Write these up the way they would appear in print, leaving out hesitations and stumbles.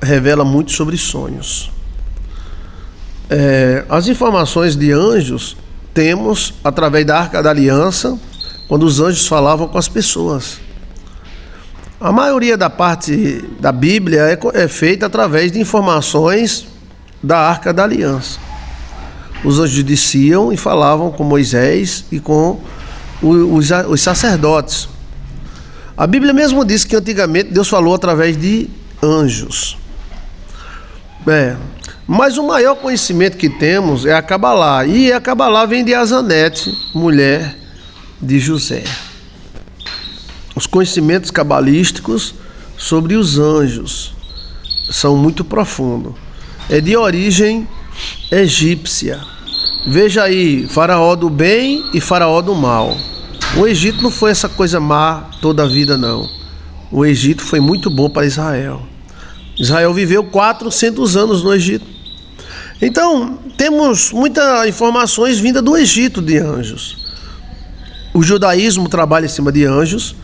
revela muito sobre sonhos. As informações de anjos temos através da Arca da Aliança, quando os anjos falavam com as pessoas. A maioria da parte da Bíblia é feita através de informações da Arca da Aliança. Os anjos desciam e falavam com Moisés e com os sacerdotes. A Bíblia mesmo diz que antigamente Deus falou através de anjos. Mas o maior conhecimento que temos é a Cabalá. E a Cabalá vem de Azanete, mulher de José. Os conhecimentos cabalísticos sobre os anjos são muito profundos. É de origem egípcia. Veja aí, faraó do bem e faraó do mal. O Egito não foi essa coisa má toda a vida, não. O Egito foi muito bom para Israel. Israel viveu 400 anos no Egito. Então, temos muitas informações vindas do Egito de anjos. O judaísmo trabalha em cima de anjos.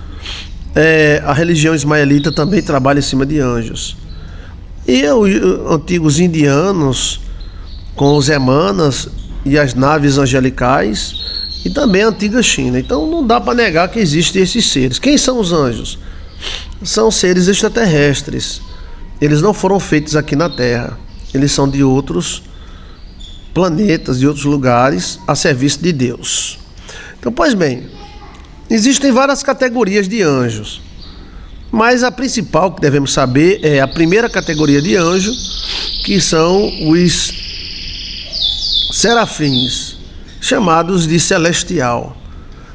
A religião ismaelita também trabalha em cima de anjos. E os antigos indianos, com os emanas e as naves angelicais, e também a antiga China. Então não dá para negar que existem esses seres. Quem são os anjos? São seres extraterrestres. Eles não foram feitos aqui na Terra. Eles são de outros planetas, de outros lugares, a serviço de Deus. Então, pois bem, existem várias categorias de anjos, mas a principal que devemos saber é a primeira categoria de anjo, que são os serafins, chamados de celestial.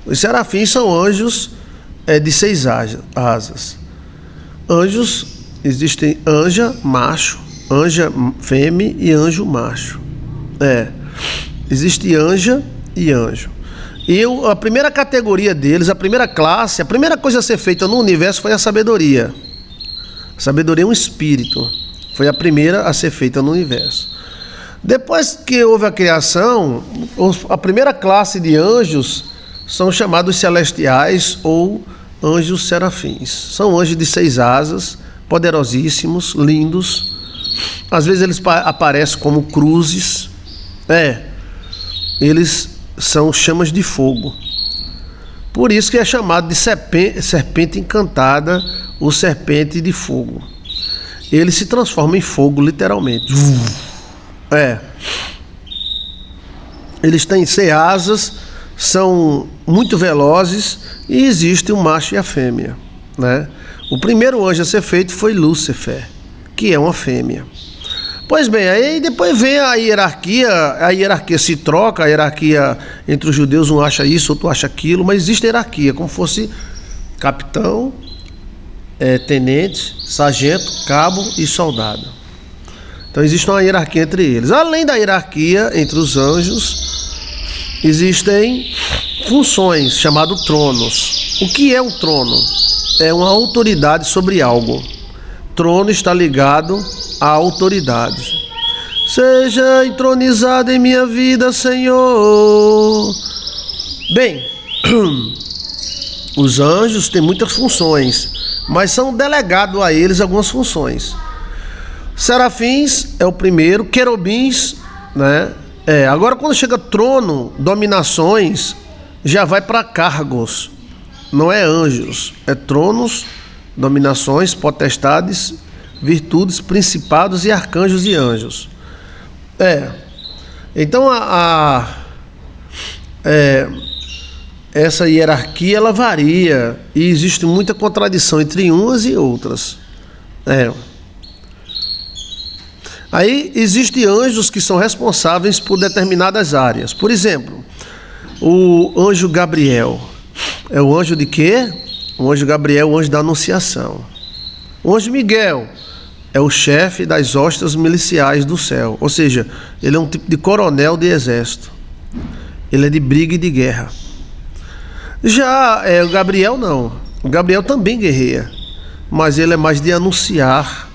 Os serafins são anjos de 6 asas. Anjos, existem anja macho, anja fêmea e anjo macho. Existe anja e anjo. E a primeira categoria deles, a primeira classe, a primeira coisa a ser feita no universo foi a sabedoria. A sabedoria é um espírito. Foi a primeira a ser feita no universo. Depois que houve a criação, a primeira classe de anjos são chamados celestiais ou anjos serafins. São anjos de 6 asas, poderosíssimos, lindos. Às vezes eles aparecem como cruzes. Eles são chamas de fogo. Por isso que é chamado de serpente encantada ou serpente de fogo. Ele se transforma em fogo, literalmente. Eles têm 6 asas, são muito velozes e existe o macho e a fêmea, né? O primeiro anjo a ser feito foi Lúcifer, que é uma fêmea. Pois bem, aí depois vem a hierarquia se troca, a hierarquia entre os judeus, um acha isso, outro acha aquilo, mas existe hierarquia, como fosse capitão, tenente, sargento, cabo e soldado. Então existe uma hierarquia entre eles. Além da hierarquia entre os anjos, existem funções chamadas tronos. O que é um trono? É uma autoridade sobre algo. Trono está ligado à autoridade. Seja entronizado em minha vida, Senhor. Bem, os anjos têm muitas funções, mas são delegados a eles algumas funções. Serafins é o primeiro, querubins, né? Agora quando chega trono, dominações, já vai para cargos. Não é anjos, é tronos, dominações, potestades, virtudes, principados e arcanjos e anjos. Então essa hierarquia ela varia e existe muita contradição entre umas e outras. Aí existem anjos que são responsáveis por determinadas áreas. Por exemplo, o anjo Gabriel. É o anjo de quê? O anjo Gabriel é o anjo da anunciação. O anjo Miguel é o chefe das hostas miliciais do céu. Ou seja, ele é um tipo de coronel de exército. Ele é de briga e de guerra. Já o Gabriel não. O Gabriel também guerreia, mas ele é mais de anunciar,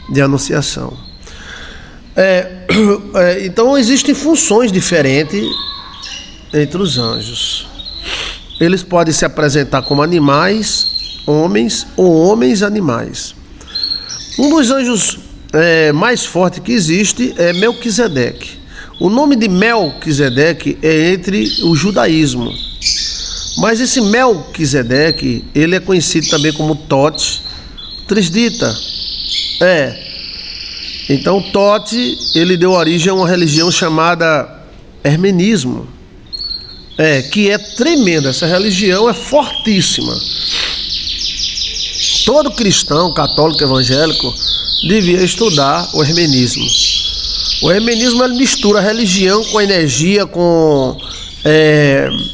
de anunciação. Então existem funções diferentes entre os anjos. Eles podem se apresentar como animais, homens ou homens animais. Um dos anjos mais forte que existe é Melquisedeque. O nome de Melquisedeque é entre o judaísmo. Mas esse Melquisedeque, ele é conhecido também como Tote Trisdita. Então Tote, ele deu origem a uma religião chamada Hermenismo. Que é tremenda, essa religião é fortíssima. Todo cristão, católico, evangélico, devia estudar o hermenismo. O hermenismo, ele mistura religião com energia, com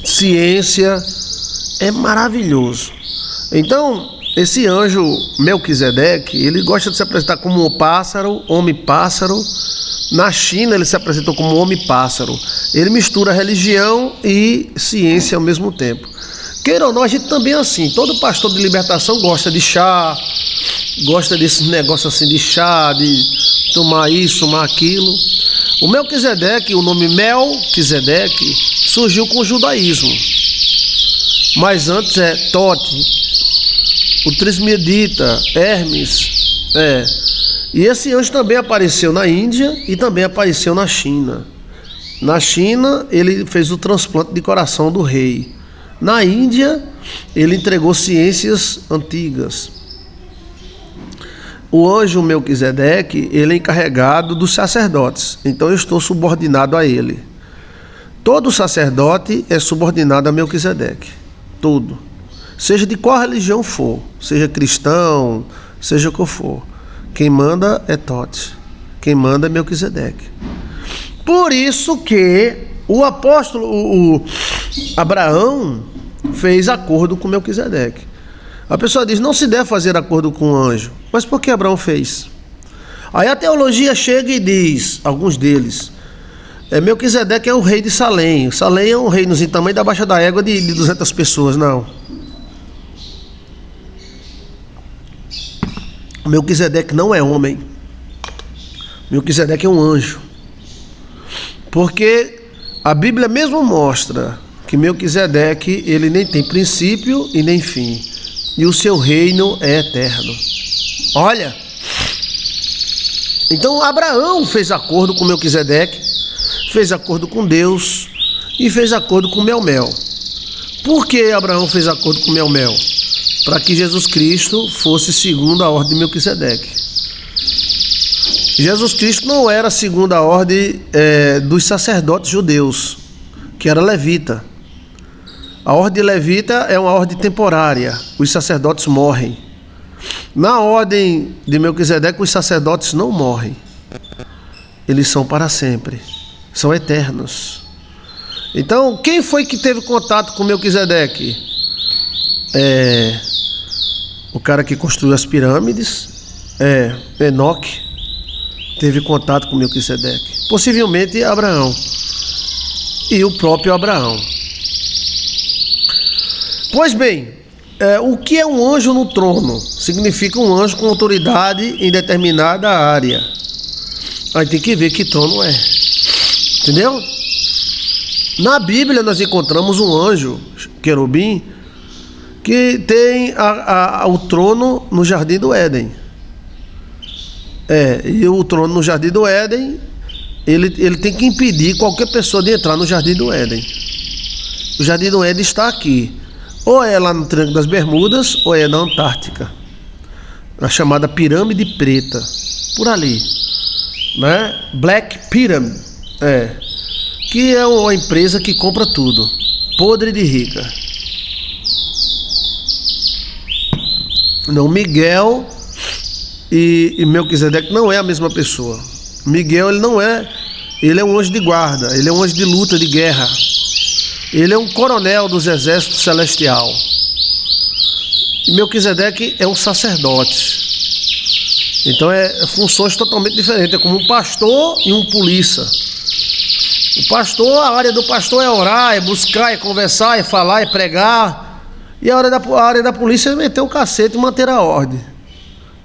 ciência. É maravilhoso. Então, esse anjo Melquisedeque, ele gosta de se apresentar como um pássaro, homem-pássaro. Na China, ele se apresentou como homem-pássaro. Ele mistura religião e ciência ao mesmo tempo. Queira ou não, a gente também é assim. Todo pastor de libertação gosta de chá, gosta desses negócios assim de chá, de tomar isso, tomar aquilo. O Melquisedeque, o nome Melquisedeque, surgiu com o judaísmo. Mas antes é Tote, o Trismedita, Hermes. E esse anjo também apareceu na Índia e também apareceu na China. Na China, ele fez o transplante de coração do rei. Na Índia, ele entregou ciências antigas. O anjo Melquisedeque, ele é encarregado dos sacerdotes. Então eu estou subordinado a ele. Todo sacerdote é subordinado a Melquisedeque. Todo. Seja de qual religião for. Seja cristão, seja o que for. Quem manda é Tote. Quem manda é Melquisedeque. Por isso que o apóstolo, o Abraão, fez acordo com Melquisedeque. A pessoa diz, não se deve fazer acordo com o anjo. Mas por que Abraão fez? Aí a teologia chega e diz, alguns deles, Melquisedeque é o rei de Salém. Salém é um reinozinho tamanho da baixa da égua de 200 pessoas. Não. Melquisedeque não é homem. Melquisedeque é um anjo. Porque a Bíblia mesmo mostra que Melquisedeque, ele nem tem princípio e nem fim. E o seu reino é eterno. Olha. Então Abraão fez acordo com Melquisedeque, fez acordo com Deus e fez acordo com Melmel. Por que Abraão fez acordo com Melmel? Para que Jesus Cristo fosse segundo a ordem de Melquisedeque. Jesus Cristo não era segundo a ordem dos sacerdotes judeus, que era levita. A ordem levita é uma ordem temporária, os sacerdotes morrem. Na ordem de Melquisedeque, os sacerdotes não morrem. Eles são para sempre, são eternos. Então, quem foi que teve contato com Melquisedeque? O cara que construiu as pirâmides, Enoque, teve contato com Melquisedeque. Possivelmente Abraão. E o próprio Abraão. Pois bem, o que é um anjo no trono? Significa um anjo com autoridade em determinada área. Aí tem que ver que trono é. Entendeu? Na Bíblia nós encontramos um anjo, querubim, que tem o trono no Jardim do Éden. E o trono no Jardim do Éden, ele tem que impedir qualquer pessoa de entrar no Jardim do Éden. O Jardim do Éden está aqui. Ou é lá no Triângulo das Bermudas, ou é na Antártica. A chamada Pirâmide Preta. Por ali. Né? Black Pyramid. Que é uma empresa que compra tudo. Podre de rica. Não, Miguel e Melquisedeque não é a mesma pessoa. Miguel, ele é um anjo de guarda, ele é um anjo de luta, de guerra. Ele é um coronel dos exércitos celestial. E Melquisedeque é um sacerdote. Então funções totalmente diferentes. É como um pastor e um polícia. O pastor, a área do pastor é orar, é buscar, é conversar, é falar, é pregar. E a área da polícia é meter o cacete e manter a ordem.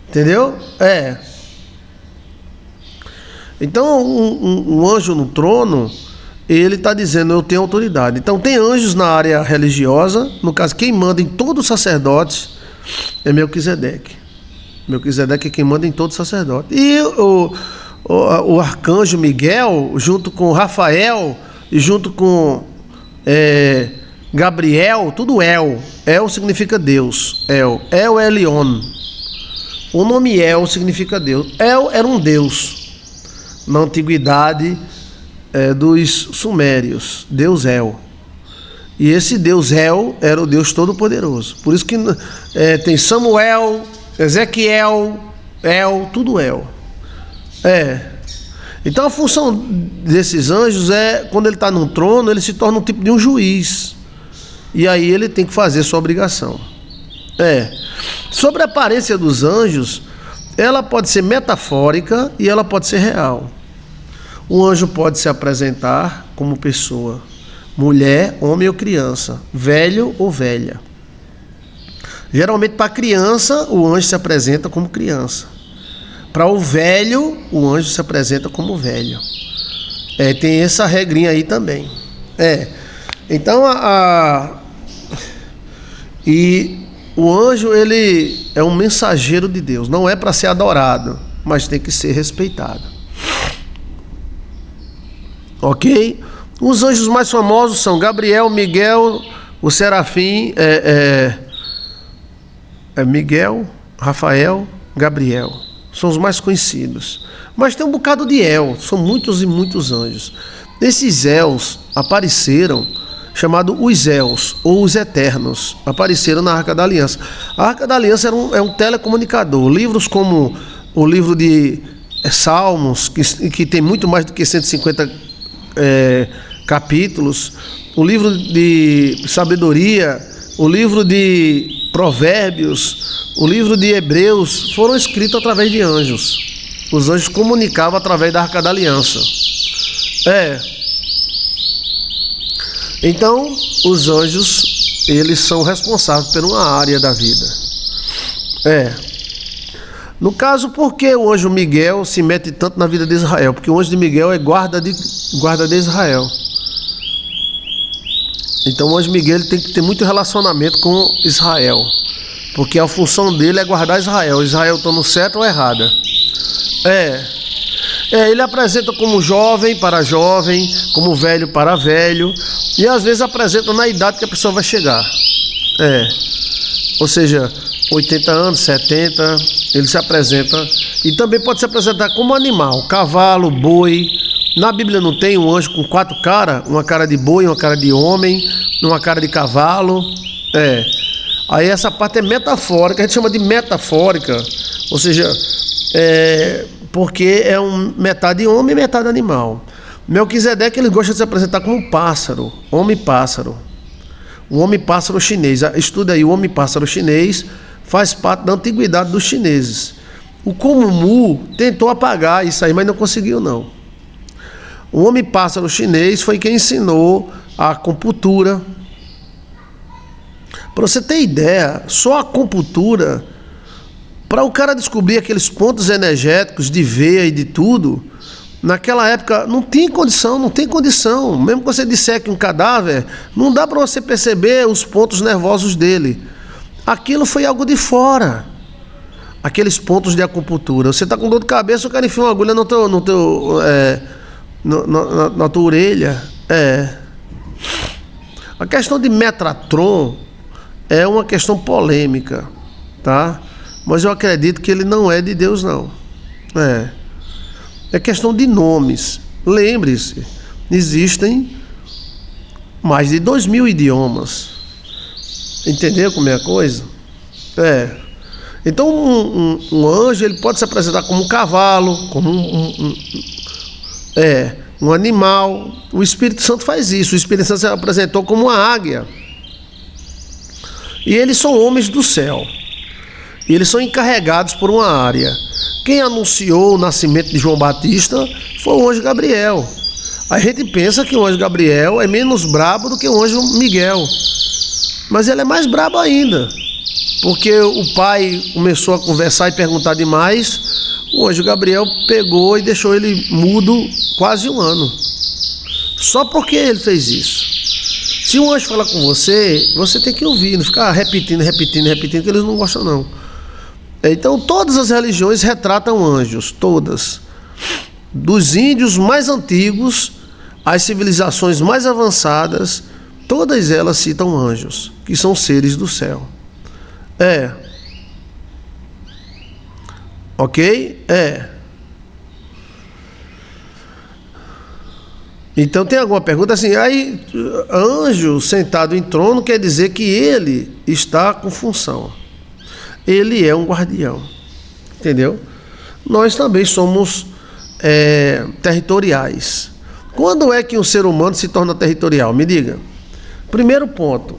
Entendeu? Então, um anjo no trono, ele está dizendo, eu tenho autoridade. Então, tem anjos na área religiosa. No caso, quem manda em todos os sacerdotes é Melquisedeque. Melquisedeque é quem manda em todo sacerdote. E o arcanjo Miguel, junto com Rafael e junto com Gabriel, tudo El. El significa Deus. El é Elion. O nome El significa Deus. El era um Deus na antiguidade dos sumérios. Deus El. E esse Deus El era o Deus Todo-Poderoso. Por isso que tem Samuel, Ezequiel, El, tudo El. Então a função desses anjos quando ele está num trono, ele se torna um tipo de um juiz. E aí ele tem que fazer sua obrigação. Sobre a aparência dos anjos, ela pode ser metafórica e ela pode ser real. O anjo pode se apresentar como pessoa, mulher, homem ou criança, velho ou velha. Geralmente para a criança, o anjo se apresenta como criança. Para o velho, o anjo se apresenta como velho. Tem essa regrinha aí também. Então, e o anjo, ele é um mensageiro de Deus. Não é para ser adorado, mas tem que ser respeitado. Ok? Os anjos mais famosos são Gabriel, Miguel, o Serafim, Miguel, Rafael, Gabriel. São os mais conhecidos. Mas tem um bocado de El, são muitos e muitos anjos. Esses Els apareceram, chamado os Els, ou os Eternos, apareceram na Arca da Aliança. A Arca da Aliança é um telecomunicador. Livros como o livro de Salmos, que tem muito mais do que 150 capítulos, o livro de Sabedoria, o livro de Provérbios, o livro de Hebreus, foram escritos através de anjos. Os anjos comunicavam através da Arca da Aliança. Então, os anjos, eles são responsáveis por uma área da vida. No caso, por que o anjo Miguel se mete tanto na vida de Israel? Porque o anjo de Miguel é guarda de Israel. Então o anjo Miguel tem que ter muito relacionamento com Israel, porque a função dele é guardar Israel. Israel está no certo ou errada? Ele apresenta como jovem para jovem, como velho para velho, e às vezes apresenta na idade que a pessoa vai chegar. Ou seja, 80 anos, 70, ele se apresenta. E também pode se apresentar como animal, cavalo, boi. Na Bíblia não tem um anjo com 4 caras, uma cara de boi, uma cara de homem, uma cara de cavalo. Aí essa parte é metafórica, a gente chama de metafórica, ou seja, porque é metade homem e metade animal. Melquisedeque, ele gosta de se apresentar como pássaro, homem-pássaro. O homem-pássaro chinês, estuda aí, o homem-pássaro chinês faz parte da antiguidade dos chineses. O Komumu tentou apagar isso aí, mas não conseguiu não. O homem-pássaro chinês foi quem ensinou a acupuntura. Para você ter ideia, só a acupuntura, para o cara descobrir aqueles pontos energéticos de veia e de tudo, naquela época não tem condição. Mesmo que você disseque um cadáver, não dá para você perceber os pontos nervosos dele. Aquilo foi algo de fora. Aqueles pontos de acupuntura. Você está com dor de cabeça, o cara enfia uma agulha na tua orelha. A questão de Metatron é uma questão polêmica, tá? Mas eu acredito que ele não é de Deus, não. É questão de nomes. Lembre-se, existem mais de 2.000 idiomas. Entendeu como é a coisa? Então um anjo, ele pode se apresentar como um cavalo, como um animal. O Espírito Santo faz isso. O Espírito Santo se apresentou como uma águia. E eles são homens do céu. E eles são encarregados por uma área. Quem anunciou o nascimento de João Batista foi o anjo Gabriel. A gente pensa que o anjo Gabriel é menos brabo do que o anjo Miguel. Mas ele é mais brabo ainda. Porque o pai começou a conversar e perguntar demais. O anjo Gabriel pegou e deixou ele mudo quase 1 ano. Só porque ele fez isso. Se um anjo falar com você, você tem que ouvir, não ficar repetindo, que eles não gostam não. Então todas as religiões retratam anjos, todas. Dos índios mais antigos às civilizações mais avançadas, todas elas citam anjos, que são seres do céu. Ok? Então tem alguma pergunta assim, aí anjo sentado em trono quer dizer que ele está com função. Ele é um guardião. Entendeu? Nós também somos territoriais. Quando é que um ser humano se torna territorial? Me diga. Primeiro ponto.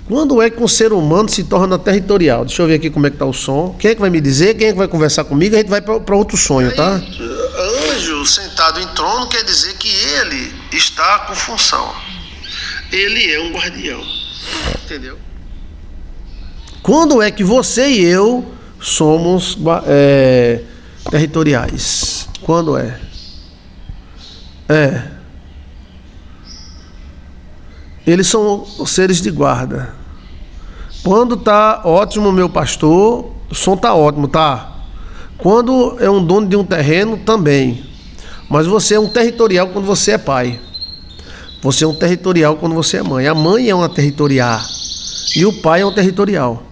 Quando é que um ser humano se torna territorial? Deixa eu ver aqui como é que está o som. Quem é que vai me dizer? Quem é que vai conversar comigo? A gente vai para outro sonho, tá? Anjo sentado em trono quer dizer que ele está com função. Ele é um guardião. Entendeu? Quando é que você e eu somos territoriais? Quando é? Eles são seres de guarda. Quando tá ótimo, meu pastor, o som tá ótimo, tá? Quando é um dono de um terreno, também. Mas você é um territorial quando você é pai. Você é um territorial quando você é mãe. A mãe é uma territorial. E o pai é um territorial.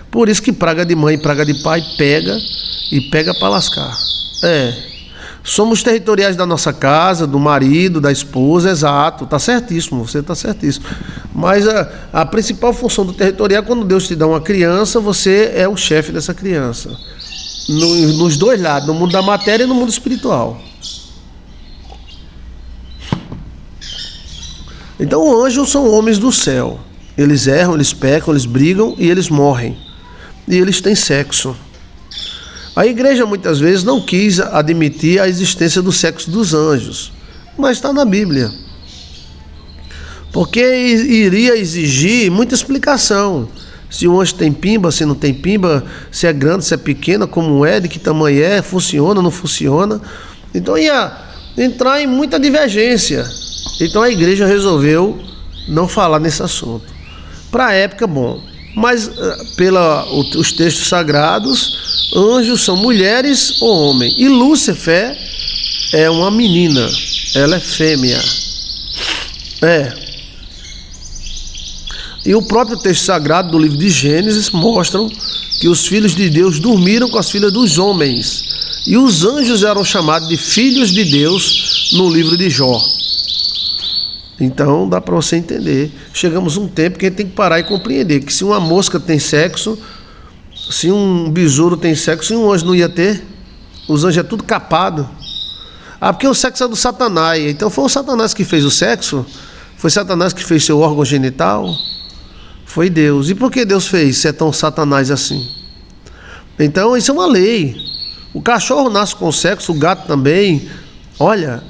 Por isso que praga de mãe e praga de pai pega e pega para lascar. Somos territoriais da nossa casa, do marido, da esposa, exato, tá certíssimo, você tá certíssimo. Mas a principal função do territorial, quando Deus te dá uma criança, você é o chefe dessa criança. Nos dois lados, no mundo da matéria e no mundo espiritual. Então, anjos são homens do céu. Eles erram, eles pecam, eles brigam e eles morrem. E eles têm sexo. A igreja muitas vezes não quis admitir a existência do sexo dos anjos, mas está na Bíblia. Porque iria exigir muita explicação. Se o anjo tem pimba, se não tem pimba, se é grande, se é pequena, como é, de que tamanho é, funciona, não funciona. Então ia entrar em muita divergência. Então a igreja resolveu não falar nesse assunto. Para a época, bom. Mas os textos sagrados, anjos são mulheres ou homem. E Lúcifer é uma menina, ela é fêmea. E o próprio texto sagrado do livro de Gênesis mostram que os filhos de Deus dormiram com as filhas dos homens. E os anjos eram chamados de filhos de Deus no livro de Jó. Então dá para você entender. Chegamos a um tempo que a gente tem que parar e compreender que se uma mosca tem sexo, se um besouro tem sexo, e um anjo não ia ter? Os anjos é tudo capado. Porque o sexo é do Satanás. Então foi o Satanás que fez o sexo? Foi Satanás que fez seu órgão genital? Foi Deus. E por que Deus fez se é tão Satanás assim? Então isso é uma lei. O cachorro nasce com sexo, o gato também. Olha,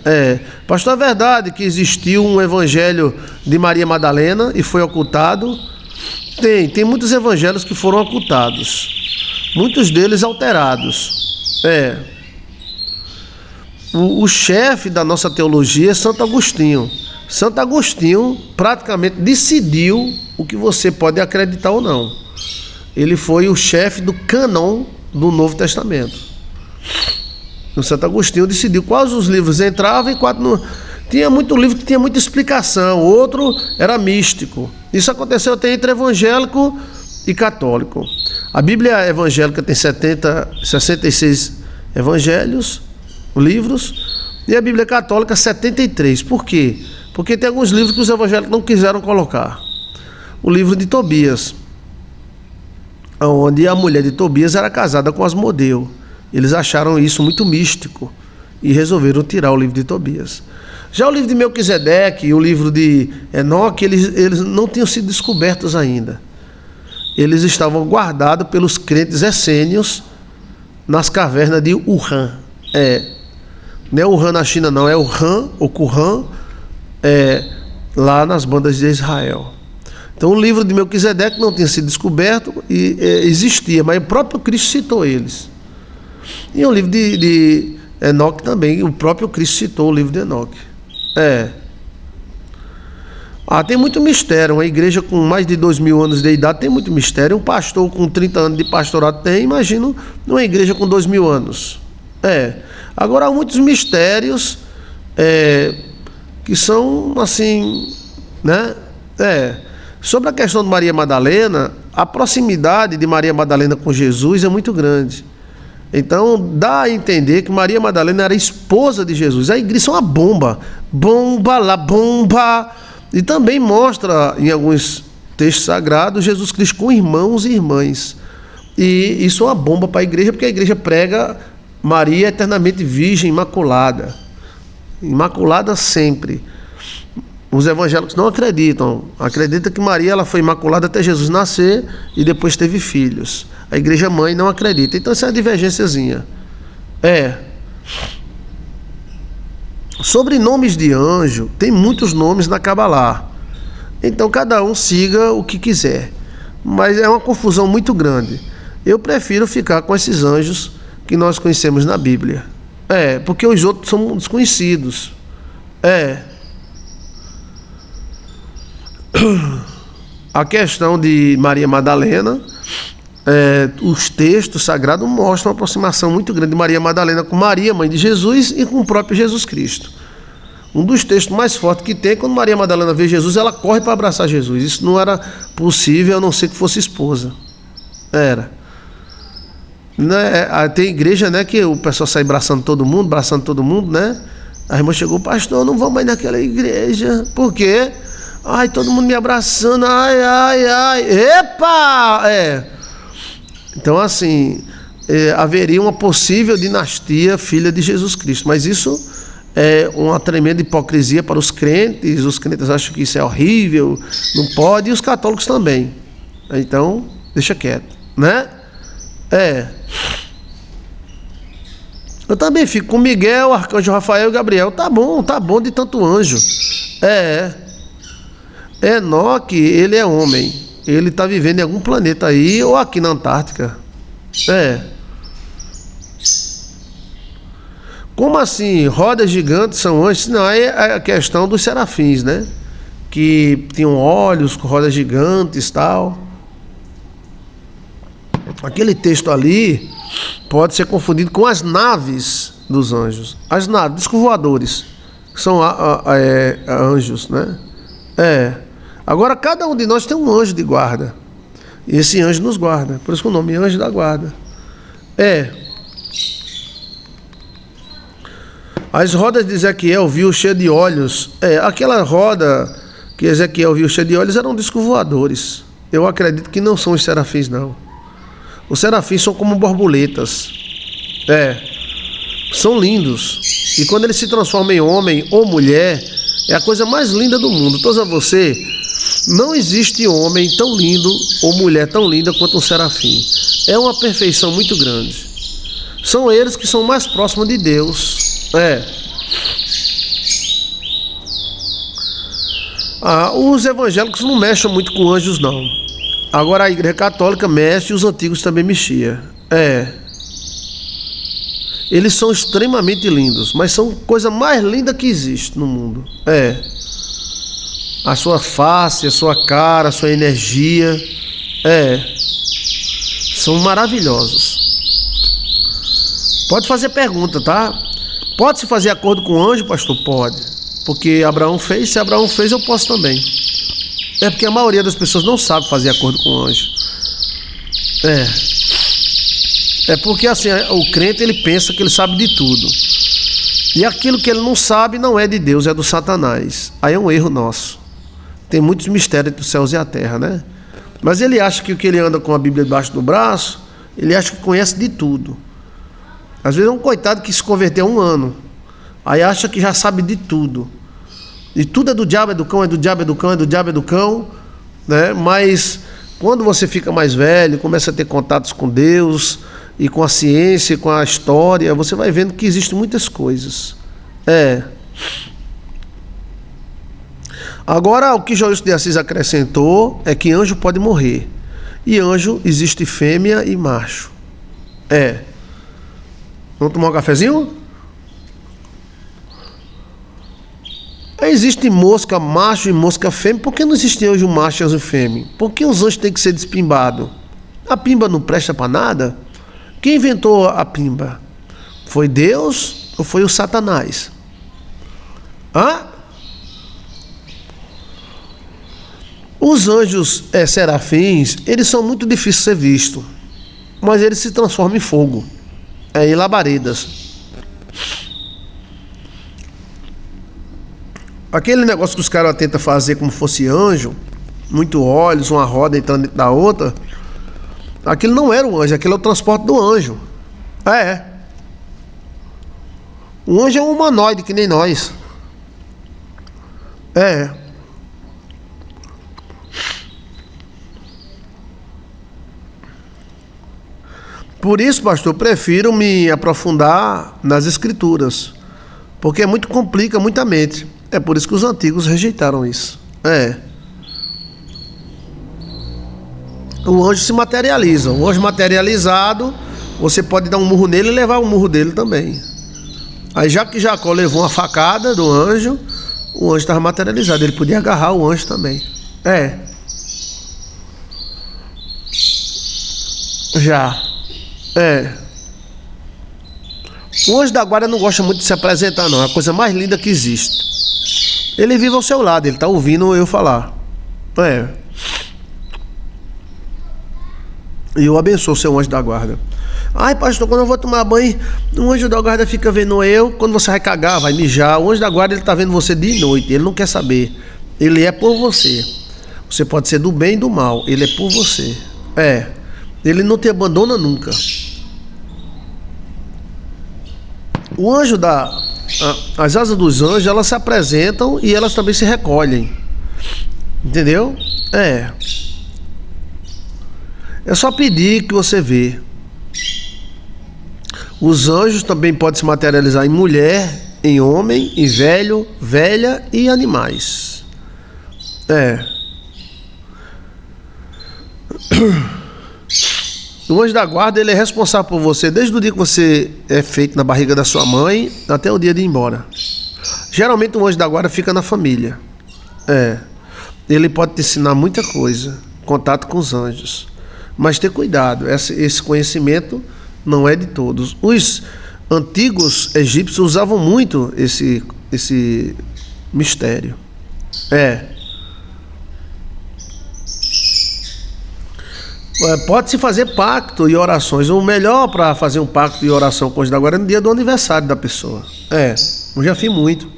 pastor, é verdade que existiu um evangelho de Maria Madalena e foi ocultado? Tem muitos evangelhos que foram ocultados, muitos deles alterados. O chefe da nossa teologia é Santo Agostinho. Santo Agostinho praticamente decidiu o que você pode acreditar ou não. Ele foi o chefe do cânon do Novo Testamento. O Santo Agostinho decidiu quais os livros entravam e quais não. Tinha muito livro que tinha muita explicação, outro era místico. Isso aconteceu até entre evangélico e católico. A Bíblia evangélica tem 66 evangelhos, livros, e a Bíblia católica 73. Por quê? Porque tem alguns livros que os evangélicos não quiseram colocar. O livro de Tobias, onde a mulher de Tobias era casada com Asmodeu. Eles acharam isso muito místico e resolveram tirar o livro de Tobias. Já o livro de Melquisedeque e o livro de Enoque, eles não tinham sido descobertos ainda. Eles estavam guardados pelos crentes essênios nas cavernas de Wuhan. Não é Wuhan na China, não, é Wuhan, ou Qumran, lá nas bandas de Israel. Então o livro de Melquisedeque não tinha sido descoberto e existia, mas o próprio Cristo citou eles. E o livro de Enoque também, o próprio Cristo citou o livro de Enoque. Tem muito mistério. Uma igreja com mais de 2.000 anos de idade tem muito mistério. Um pastor com 30 anos de pastorado tem, imagino, numa igreja com 2.000 anos. Agora, há muitos mistérios que são assim, né? Sobre a questão de Maria Madalena, a proximidade de Maria Madalena com Jesus é muito grande. Então, dá a entender que Maria Madalena era esposa de Jesus. A igreja é uma bomba. Bomba, lá, bomba. E também mostra, em alguns textos sagrados, Jesus Cristo com irmãos e irmãs. E isso é uma bomba para a igreja, porque a igreja prega Maria eternamente virgem, imaculada. Imaculada sempre. Os evangélicos não acreditam. Acreditam que Maria ela foi imaculada até Jesus nascer e depois teve filhos. A igreja mãe não acredita. Então, essa é uma divergênciazinha. Sobre nomes de anjo, tem muitos nomes na Cabalá. Então, cada um siga o que quiser. Mas é uma confusão muito grande. Eu prefiro ficar com esses anjos que nós conhecemos na Bíblia. Porque os outros são desconhecidos. A questão de Maria Madalena, os textos sagrados mostram uma aproximação muito grande de Maria Madalena com Maria, mãe de Jesus, e com o próprio Jesus Cristo. Um dos textos mais fortes que tem, quando Maria Madalena vê Jesus, ela corre para abraçar Jesus. Isso não era possível, a não ser que fosse esposa. Tem igreja, né, que o pessoal sai abraçando todo mundo, né? A irmã chegou, pastor, não vou mais naquela igreja. Por quê? Todo mundo me abraçando, epa! Então, assim, haveria uma possível dinastia filha de Jesus Cristo, mas isso é uma tremenda hipocrisia para os crentes acham que isso é horrível, não pode, e os católicos também. Então, deixa quieto, né? Eu também fico com Miguel, Arcanjo Rafael e Gabriel, tá bom de tanto anjo. Enoque, ele é homem. Ele está vivendo em algum planeta aí ou aqui na Antártica. Como assim? Rodas gigantes são anjos? Não, é a questão dos serafins, né? Que tinham olhos com rodas gigantes e tal. Aquele texto ali pode ser confundido com as naves dos anjos. As naves, discos voadores, são anjos, né? Agora, cada um de nós tem um anjo de guarda. E esse anjo nos guarda. Por isso que o nome é anjo da guarda. As rodas de Ezequiel viu cheia de olhos. Aquela roda que Ezequiel viu cheia de olhos eram discos voadores. Eu acredito que não são os serafins, não. Os serafins são como borboletas. São lindos. E quando eles se transformam em homem ou mulher, é a coisa mais linda do mundo. Estou dizendo a você, não existe homem tão lindo ou mulher tão linda quanto um serafim. É uma perfeição muito grande. São eles que são mais próximos de Deus. Os evangélicos não mexem muito com anjos, não. Agora a igreja católica mexe e os antigos também mexiam. Eles são extremamente lindos, mas são a coisa mais linda que existe no mundo. A sua face, a sua cara, a sua energia. São maravilhosos. Pode fazer pergunta, tá? Pode se fazer acordo com o anjo, pastor? Pode. Porque Abraão fez, se Abraão fez, eu posso também. Porque a maioria das pessoas não sabe fazer acordo com o anjo. Porque assim, o crente ele pensa que ele sabe de tudo. E aquilo que ele não sabe não é de Deus, é do Satanás. Aí é um erro nosso. Tem muitos mistérios entre os céus e a terra, né? Mas ele acha que o que ele anda com a Bíblia debaixo do braço, ele acha que conhece de tudo. Às vezes é um coitado que se converteu há 1 ano. Aí acha que já sabe de tudo. E tudo é do diabo, é do cão, é do diabo, é do cão, é do diabo, é do cão, né? Mas quando você fica mais velho, começa a ter contatos com Deus e com a ciência, com a história, você vai vendo que existem muitas coisas. Agora, o que Joilson de Assis acrescentou é que anjo pode morrer. E anjo existe fêmea e macho. Vamos tomar um cafezinho? existe mosca macho e mosca fêmea, por que não existe anjo macho e anjo fêmea? Por que os anjos têm que ser despimbados? A pimba não presta para nada? Quem inventou a pimba? Foi Deus ou foi o Satanás? Hã? Os anjos serafins, eles são muito difíceis de ser vistos, mas eles se transformam em fogo, em labaredas. Aquele negócio que os caras tentam fazer como fosse anjo, muito olhos, uma roda entrando dentro da outra, aquilo não era o anjo, aquilo é o transporte do anjo. O anjo é um humanoide que nem nós. Por isso, pastor, eu prefiro me aprofundar nas escrituras, porque muito complica muita mente. É por isso que os antigos rejeitaram isso. O anjo se materializa. O anjo materializado, você pode dar um murro nele e levar um murro dele também. Aí já que Jacó levou uma facada do anjo, o anjo estava materializado. Ele podia agarrar o anjo também. O anjo da guarda não gosta muito de se apresentar, não. É a coisa mais linda que existe. Ele vive ao seu lado, ele está ouvindo eu falar. E eu abençoo o seu anjo da guarda. Ai, pastor, quando eu vou tomar banho, o anjo da guarda fica vendo eu. Quando você vai cagar, vai mijar, o anjo da guarda ele está vendo você de noite. Ele não quer saber. Ele é por você. Você pode ser do bem e do mal. Ele é por você. Ele não te abandona nunca. O anjo as asas dos anjos, elas se apresentam e elas também se recolhem. Entendeu? É só pedir que você vê. Os anjos também podem se materializar em mulher, em homem, em velho, velha e animais. O anjo da guarda, ele é responsável por você desde o dia que você é feito na barriga da sua mãe até o dia de ir embora. Geralmente o anjo da guarda fica na família. Ele pode te ensinar muita coisa, contato com os anjos. Mas ter cuidado, esse conhecimento não é de todos. Os antigos egípcios usavam muito esse mistério. Pode-se fazer pacto e orações. O melhor para fazer um pacto e oração com o anjo da guarda é no dia do aniversário da pessoa. Eu já fiz muito.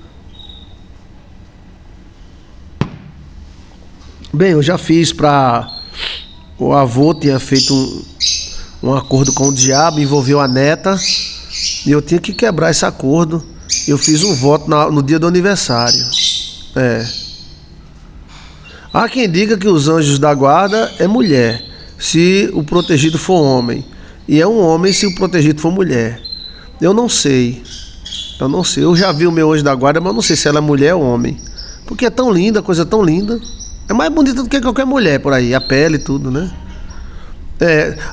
Bem, eu já fiz para... O avô tinha feito um acordo com o diabo, envolveu a neta, e eu tinha que quebrar esse acordo. Eu fiz um voto no dia do aniversário. Há quem diga que os anjos da guarda é mulher, se o protegido for homem, e é um homem se o protegido for mulher. Eu não sei. Eu já vi o meu anjo da guarda, mas eu não sei se ela é mulher ou homem, porque é tão linda, coisa tão linda. É mais bonita do que qualquer mulher por aí, a pele e tudo, né?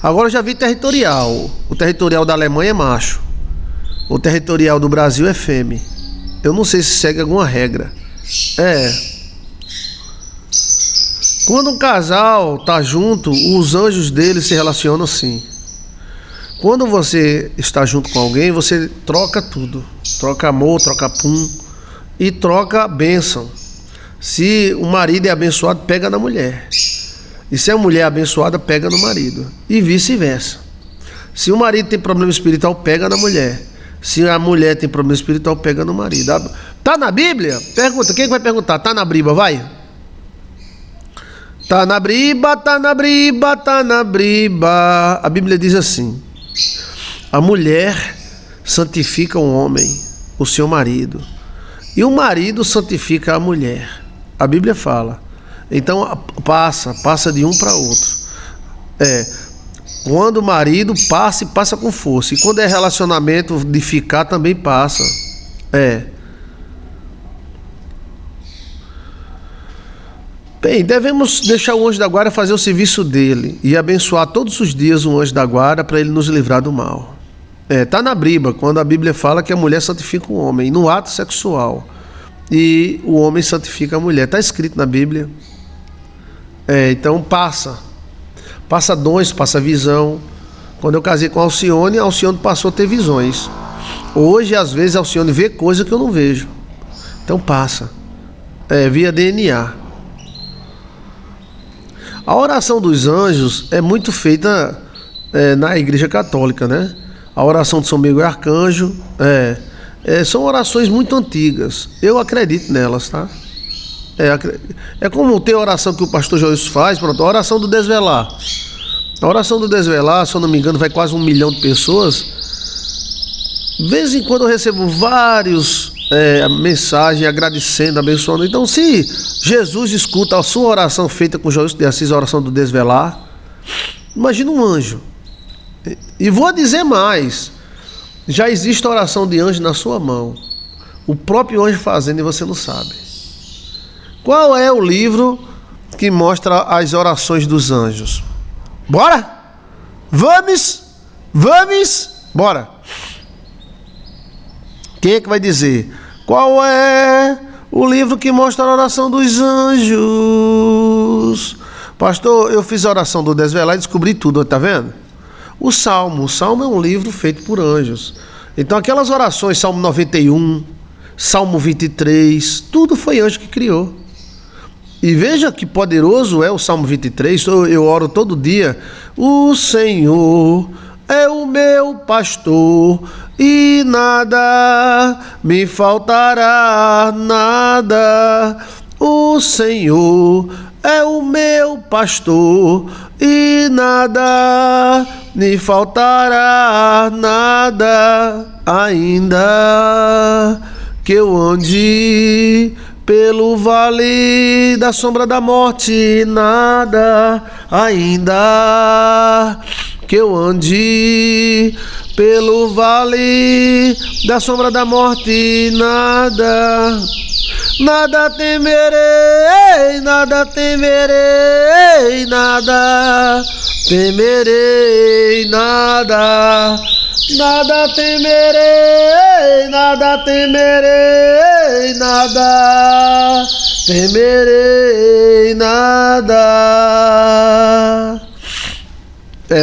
Agora eu já vi territorial. O territorial da Alemanha é macho. O territorial do Brasil é fêmea. Eu não sei se segue alguma regra. Quando um casal tá junto, os anjos deles se relacionam assim. Quando você está junto com alguém, você troca tudo. Troca amor, troca pum e troca bênção. Se o marido é abençoado, pega na mulher. E se a mulher é abençoada, pega no marido. E vice-versa. Se o marido tem problema espiritual, pega na mulher. Se a mulher tem problema espiritual, pega no marido. Tá na Bíblia? Pergunta. Quem vai perguntar? Tá na briba, vai? Tá na briba, tá na briba, tá na briba. A Bíblia diz assim: a mulher santifica o homem, o seu marido. E o santifica a mulher. A Bíblia fala. Então passa de um para outro. Quando o marido passa, e passa com força. E quando é relacionamento de ficar, também passa. Bem, devemos deixar o anjo da guarda fazer o serviço dele e abençoar todos os dias o anjo da guarda para ele nos livrar do mal. Tá na briba, quando a Bíblia fala que a mulher santifica o homem no ato sexual. e o homem santifica a mulher. Está escrito na Bíblia. Então passa dons, passa visão. Quando eu casei com a Alcione passou a ter visões. Hoje, às vezes, a Alcione vê coisa que eu não vejo. Então passa. Via DNA. A oração dos anjos é muito feita na Igreja Católica, né? A oração de São Miguel Arcanjo. São orações muito antigas. Eu acredito nelas, tá? É como tem a oração que o pastor Joilson faz, pronto, a oração do desvelar. A oração do desvelar, se eu não me engano, vai quase 1 milhão de pessoas. De vez em quando eu recebo vários mensagens agradecendo, abençoando. Então, se Jesus escuta a sua oração feita com Joilson de Assis, a oração do desvelar, imagina um anjo. E vou dizer mais: já existe a oração de anjo na sua mão. O próprio anjo fazendo e você não sabe. Qual é o livro que mostra as orações dos anjos? Bora? Vamos! Bora! Quem é que vai dizer? Qual é o livro que mostra a oração dos anjos? Pastor, eu fiz a oração do desvelar e descobri tudo, tá vendo? O Salmo é um livro feito por anjos. Então aquelas orações, Salmo 91, Salmo 23, tudo foi anjo que criou. E veja que poderoso é o Salmo 23, eu oro todo dia. O Senhor é o meu pastor e nada me faltará, nada. O Senhor é o meu pastor e nada me faltará, nada. Ainda que eu ande pelo vale da sombra da morte, nada. Ainda que eu ande pelo vale da sombra da morte, nada. Nada temerei, nada temerei, nada temerei, nada. Nada temerei, nada temerei, nada temerei, nada.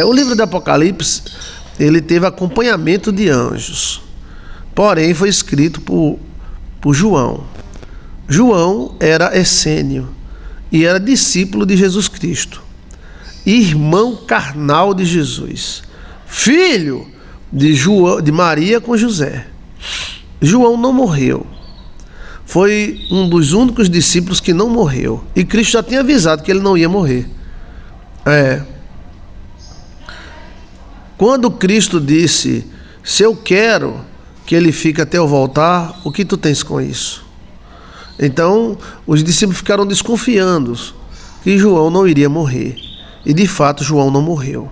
O livro do Apocalipse, ele teve acompanhamento de anjos, porém foi escrito por João. João era essênio e era discípulo de Jesus Cristo, irmão carnal de Jesus, filho de Maria com José. João não morreu. Foi um dos únicos discípulos que não morreu. E Cristo já tinha avisado que ele não ia morrer. Quando Cristo disse: se eu quero que ele fique até eu voltar, o que tu tens com isso? Então, os discípulos ficaram desconfiando que João não iria morrer. E de fato, João não morreu.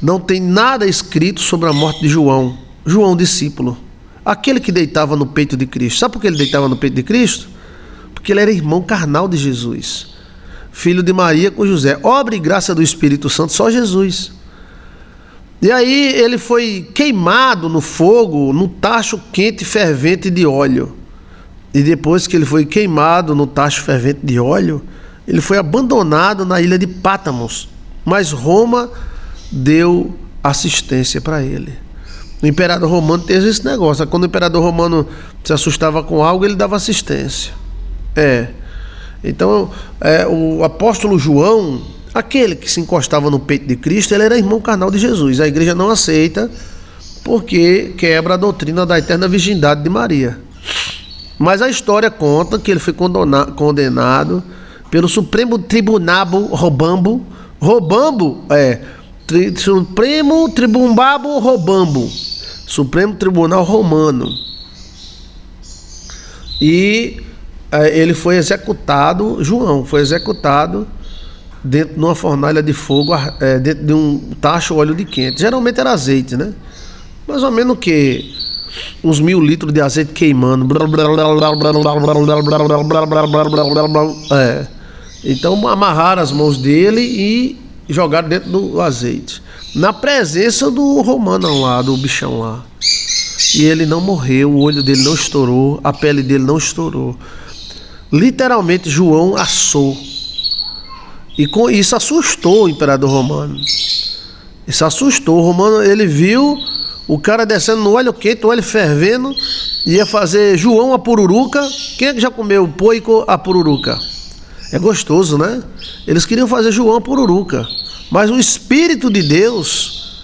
Não tem nada escrito sobre a morte de João. João, discípulo, aquele que deitava no peito de Cristo. Sabe por que ele deitava no peito de Cristo? Porque ele era irmão carnal de Jesus, filho de Maria com José. Obra e graça do Espírito Santo, só Jesus. E aí ele foi queimado no fogo, num tacho quente e fervente de óleo. E depois que ele foi queimado no tacho fervente de óleo, ele foi abandonado na ilha de Pátamos. Mas Roma deu assistência para ele. O imperador romano teve esse negócio. Quando o imperador romano se assustava com algo, ele dava assistência. Então, o apóstolo João, aquele que se encostava no peito de Cristo, ele era irmão carnal de Jesus. A igreja não aceita, porque quebra a doutrina da eterna virgindade de Maria. Mas a história conta que ele foi condenado pelo Supremo Tribunal Robambo. Supremo Tribunal Robambo, Supremo Tribunal Romano. E ele foi executado, João foi executado dentro de uma fornalha de fogo, dentro de um tacho óleo de quente. Geralmente era azeite, né? Mais ou menos que uns 1000 litros de azeite queimando. Então amarraram as mãos dele e jogaram dentro do azeite, na presença do romano lá, do bichão lá. E ele não morreu, o olho dele não estourou, a pele dele não estourou. Literalmente, João assou. E com isso assustou o imperador romano. Isso assustou. O romano, ele viu o cara descendo no óleo quente, o óleo fervendo, ia fazer João a pururuca. Quem é que já comeu poico a pururuca? É gostoso, né? Eles queriam fazer João a pururuca. Mas o Espírito de Deus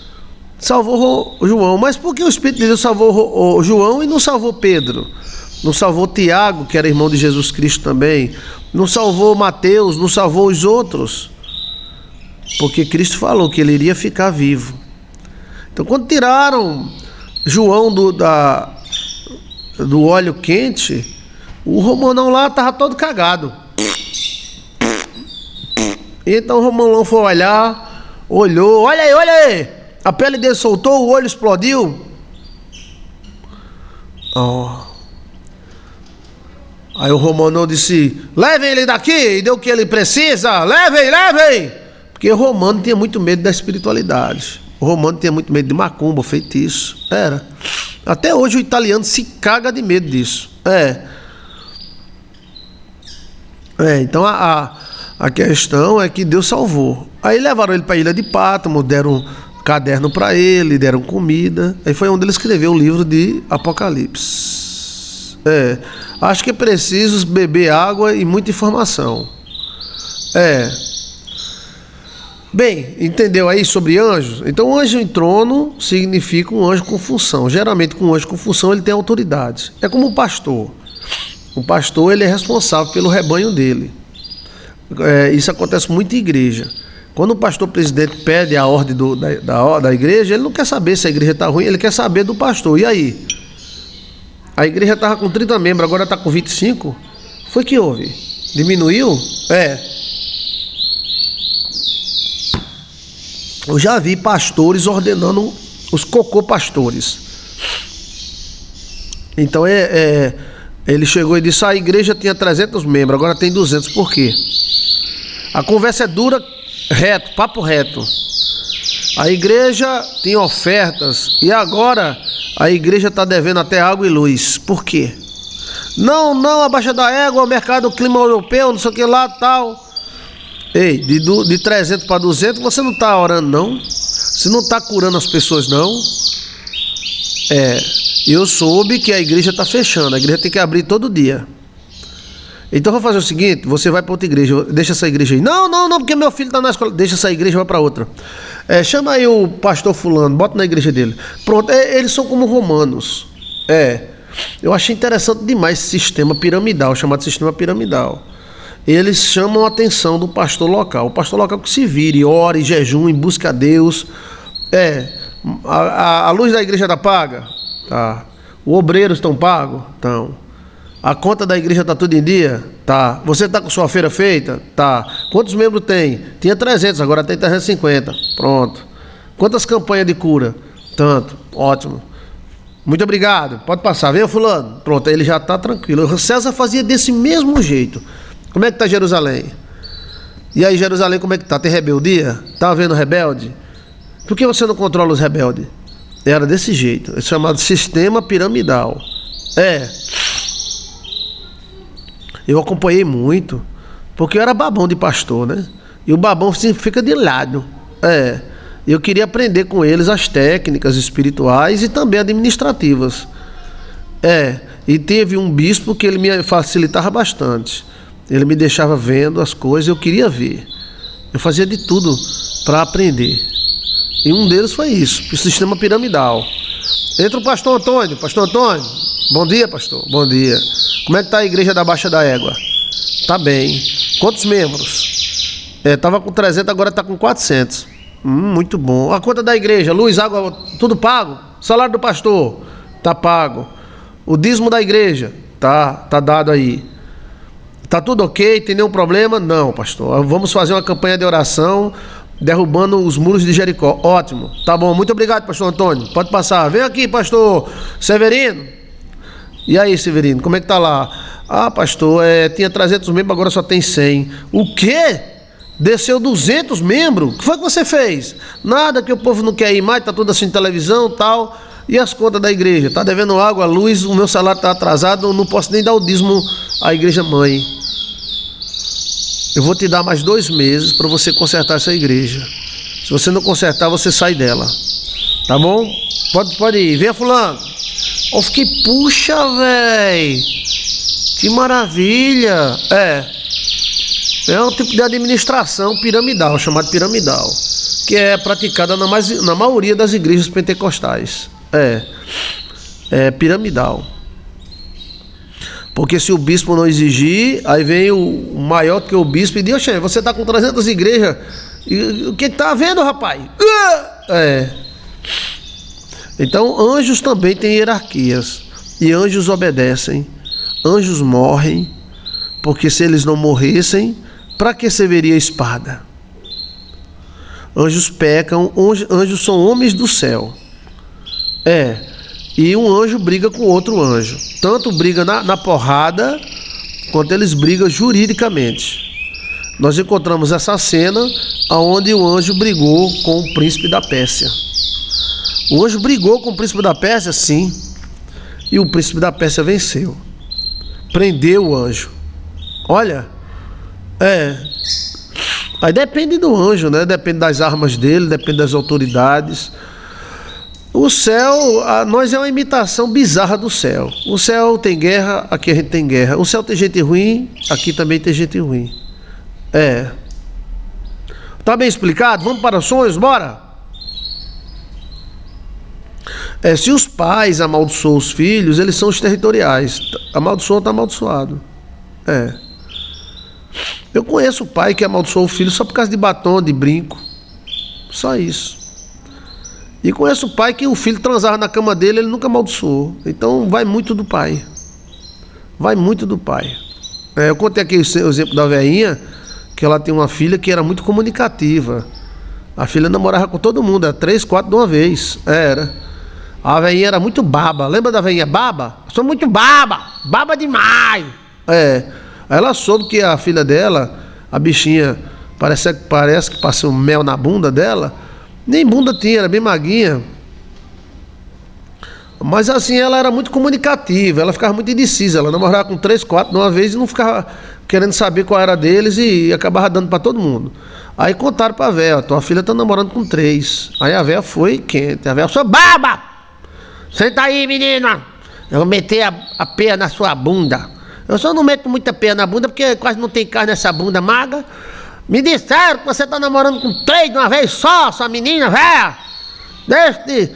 salvou João. Mas por que o Espírito de Deus salvou João e não salvou Pedro? Não salvou Tiago, que era irmão de Jesus Cristo também? Não salvou Mateus, não salvou os outros? Porque Cristo falou que ele iria ficar vivo. Então, quando tiraram João do óleo quente, o Romanão lá estava todo cagado. Então o Romanão foi olhar, olhou, olha aí, a pele dele soltou, o olho explodiu. Aí o Romanão disse: levem ele daqui, e deu o que ele precisa, levem. Porque o romano tinha muito medo da espiritualidade. O romano tinha muito medo de macumba, feitiço. Era. Até hoje o italiano se caga de medo disso. Então a questão é que Deus salvou. Aí levaram ele para a ilha de Pátamo, deram um caderno para ele, deram comida. Aí foi onde ele escreveu o livro de Apocalipse. Acho que é preciso beber água e muita informação. Bem, entendeu aí sobre anjos? Então, anjo em trono significa um anjo com função. Geralmente, com um anjo com função, ele tem autoridade. É como um pastor. O pastor, ele é responsável pelo rebanho dele. Isso acontece muito em igreja. Quando o pastor presidente pede a ordem da igreja, ele não quer saber se a igreja está ruim, ele quer saber do pastor. E aí? A igreja estava com 30 membros, agora está com 25? Foi que houve? Diminuiu? Eu já vi pastores ordenando os cocô pastores. Então ele chegou e disse: a igreja tinha 300 membros, agora tem 200. Por quê? A conversa é dura, reto, papo reto. A igreja tinha ofertas e agora a igreja está devendo até água e luz. Por quê? Não, a baixa da égua, o mercado, o clima europeu, não sei o que lá, tal. Ei, de 300 para 200, você não está orando, não? Você não está curando as pessoas, não? Eu soube que a igreja está fechando, a igreja tem que abrir todo dia. Então vou fazer o seguinte: você vai para outra igreja, deixa essa igreja aí. Não, porque meu filho está na escola. Deixa essa igreja e vai para outra. Chama aí o pastor fulano, bota na igreja dele. Pronto, eles são como romanos. Eu achei interessante demais esse sistema piramidal, chamado sistema piramidal. Eles chamam a atenção do pastor local. O pastor local que se vire, ore, jejum, busque a Deus. A luz da igreja está paga? Tá. Os obreiros estão pagos? Estão. A conta da igreja está tudo em dia? Tá. Você está com sua feira feita? Tá. Quantos membros tem? Tinha 300, agora tem 350. Pronto. Quantas campanhas de cura? Tanto. Ótimo. Muito obrigado. Pode passar. Venha fulano. Pronto, ele já está tranquilo. O César fazia desse mesmo jeito. Como é que está Jerusalém? E aí, Jerusalém, como é que está? Tem rebeldia? Está havendo rebelde? Por que você não controla os rebeldes? Era desse jeito. É chamado sistema piramidal. Eu acompanhei muito, porque eu era babão de pastor, né? E o babão fica de lado. Eu queria aprender com eles as técnicas espirituais e também administrativas. E teve um bispo que ele me facilitava bastante. Ele me deixava vendo as coisas, eu queria ver. Eu fazia de tudo para aprender. E um deles foi isso, o sistema piramidal. Entra o pastor Antônio. Pastor Antônio, bom dia, pastor. Bom dia. Como é que está a igreja da Baixa da Égua? Tá bem. Quantos membros? Estava com 300, agora está com 400. Muito bom. A conta da igreja, luz, água, tudo pago? Salário do pastor? Tá pago. O dízimo da igreja? Tá dado aí. Tá tudo ok? Tem nenhum problema? Não, pastor. Vamos fazer uma campanha de oração derrubando os muros de Jericó. Ótimo. Tá bom. Muito obrigado, pastor Antônio. Pode passar. Vem aqui, pastor Severino. E aí, Severino, como é que tá lá? Pastor, tinha 300 membros, agora só tem 100. O quê? Desceu 200 membros? O que foi que você fez? Nada, que o povo não quer ir mais, tá tudo assim em televisão e tal. E as contas da igreja? Tá devendo água, luz, o meu salário tá atrasado, eu não posso nem dar o dízimo à igreja mãe. Eu vou te dar mais 2 meses para você consertar essa igreja. Se você não consertar, você sai dela. Tá bom? Pode ir. Venha, fulano. Eu fiquei, puxa, velho. Que maravilha. É um tipo de administração piramidal, chamado piramidal, que é praticada na maioria das igrejas pentecostais. É piramidal. Porque se o bispo não exigir, aí vem o maior que o bispo e diz: oxe, você está com 300 igrejas, e o que está vendo, rapaz? Então, anjos também têm hierarquias, e anjos obedecem, anjos morrem, porque se eles não morressem, para que serviria a espada? Anjos pecam, anjos são homens do céu. E um anjo briga com outro anjo. Tanto briga na porrada, quanto eles brigam juridicamente. Nós encontramos essa cena onde o anjo brigou com o príncipe da Pérsia. O anjo brigou com o príncipe da Pérsia, sim. E o príncipe da Pérsia venceu. Prendeu o anjo. Olha, aí depende do anjo, né? Depende das armas dele, depende das autoridades. O céu, nós é uma imitação bizarra do céu. O céu tem guerra, aqui a gente tem guerra. O céu tem gente ruim, aqui também tem gente ruim. Tá bem explicado? Vamos para os sonhos, bora? Se os pais amaldiçoam os filhos, eles são os territoriais. Amaldiçoam, tá amaldiçoado. Eu conheço o pai que amaldiçoou o filho só por causa de batom, de brinco. Só isso. E conheço o pai que o filho transava na cama dele, ele nunca amaldiçoou. Então vai muito do pai. Vai muito do pai. Eu contei aqui o exemplo da velhinha, que ela tem uma filha que era muito comunicativa. A filha namorava com todo mundo, era 3, 4 de uma vez. Era. A velhinha era muito baba. Lembra da velhinha baba? Eu sou muito baba. Baba demais. Aí ela soube que a filha dela, a bichinha, parece que passou mel na bunda dela. Nem bunda tinha, era bem maguinha. Mas assim, ela era muito comunicativa, ela ficava muito indecisa. Ela namorava com 3, 4 de uma vez e não ficava querendo saber qual era deles e acabava dando para todo mundo. Aí contaram pra véia: tua filha tá namorando com 3. Aí a véia foi quente. A véia: sou baba! Senta aí, menina! Eu vou meter a peia na sua bunda. Eu só não meto muita peia na bunda porque quase não tem carne nessa bunda magra. Me disseram que você tá namorando com 3 de uma vez só, sua menina, véia. Deixa.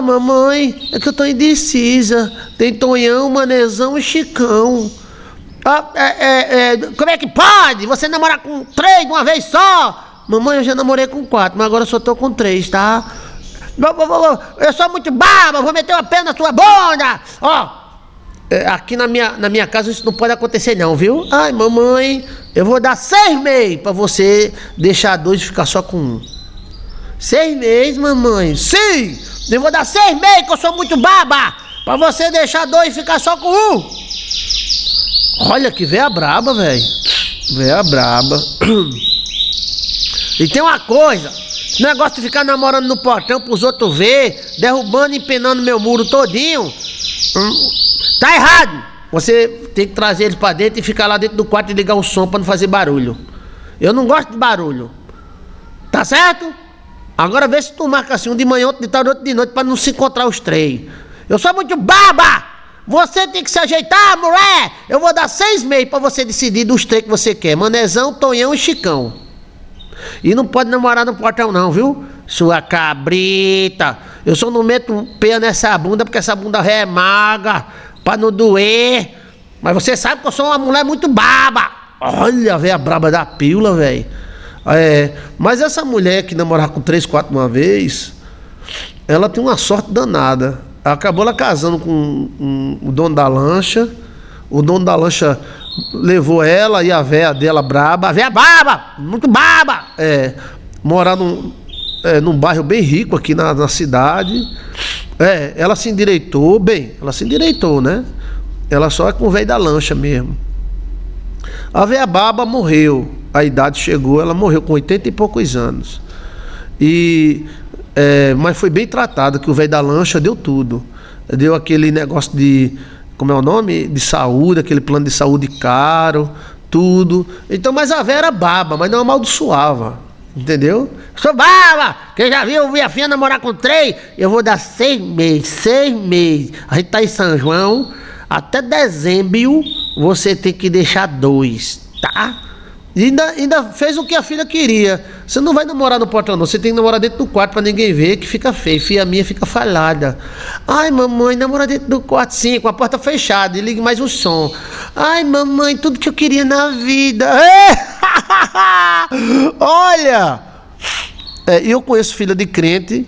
Mamãe, é que eu tô indecisa. Tem Tonhão, Manezão e Chicão. Como é que pode você namorar com 3 de uma vez só? Mamãe, eu já namorei com 4, mas agora eu só tô com 3, tá? Eu sou muito baba, vou meter uma pena na sua bunda. Aqui na minha casa isso não pode acontecer não, viu? Ai, mamãe, eu vou dar 6 meses pra você deixar 2 e ficar só com 1. 6 meses, mamãe? Sim! Eu vou dar 6 meses que eu sou muito baba pra você deixar 2 e ficar só com 1. Olha que véia braba, velho. Véia braba. E tem uma coisa, esse negócio de ficar namorando no portão pros outros ver, derrubando e empenando meu muro todinho, tá errado. Você tem que trazer eles pra dentro e ficar lá dentro do quarto e ligar o som pra não fazer barulho. Eu não gosto de barulho. Tá certo? Agora vê se tu marca assim, um de manhã, outro de tarde, outro de noite, pra não se encontrar os 3. Eu sou muito baba! Você tem que se ajeitar, mulher! Eu vou dar 6 meses pra você decidir dos 3 que você quer: Manezão, Tonhão e Chicão. E não pode namorar no portão não, viu? Sua cabrita. Eu só não meto peia nessa bunda porque essa bunda é magra, pra não doer. Mas você sabe que eu sou uma mulher muito baba. Olha, velho, a braba da pílula, velho. Mas essa mulher que namorava com 3, 4 de uma vez, ela tem uma sorte danada. Acabou ela casando com o dono da lancha. O dono da lancha levou ela e a véia dela braba. A véia baba, muito baba. Morar num bairro bem rico aqui na cidade. Ela se endireitou, né? Ela só é com o velho da lancha mesmo. A véia baba morreu. A idade chegou, ela morreu com 80 e poucos anos. E mas foi bem tratado, que o velho da lancha deu tudo. Deu aquele negócio de, como é o nome? De saúde, aquele plano de saúde caro, tudo. Então, mas a véia era baba, mas não amaldiçoava. Entendeu? Sou baba! Quem já viu minha filha namorar com 3? Eu vou dar 6 meses, 6 meses. A gente tá em São João, até dezembro você tem que deixar 2, tá? E ainda fez o que a filha queria. Você não vai namorar no portão, não. Você tem que namorar dentro do quarto pra ninguém ver, que fica feio. Filha minha fica falhada. Ai, mamãe, namora dentro do quarto, sim, com a porta fechada. E ligue mais o som. Ai, mamãe, tudo que eu queria na vida. Olha! Eu conheço filha de crente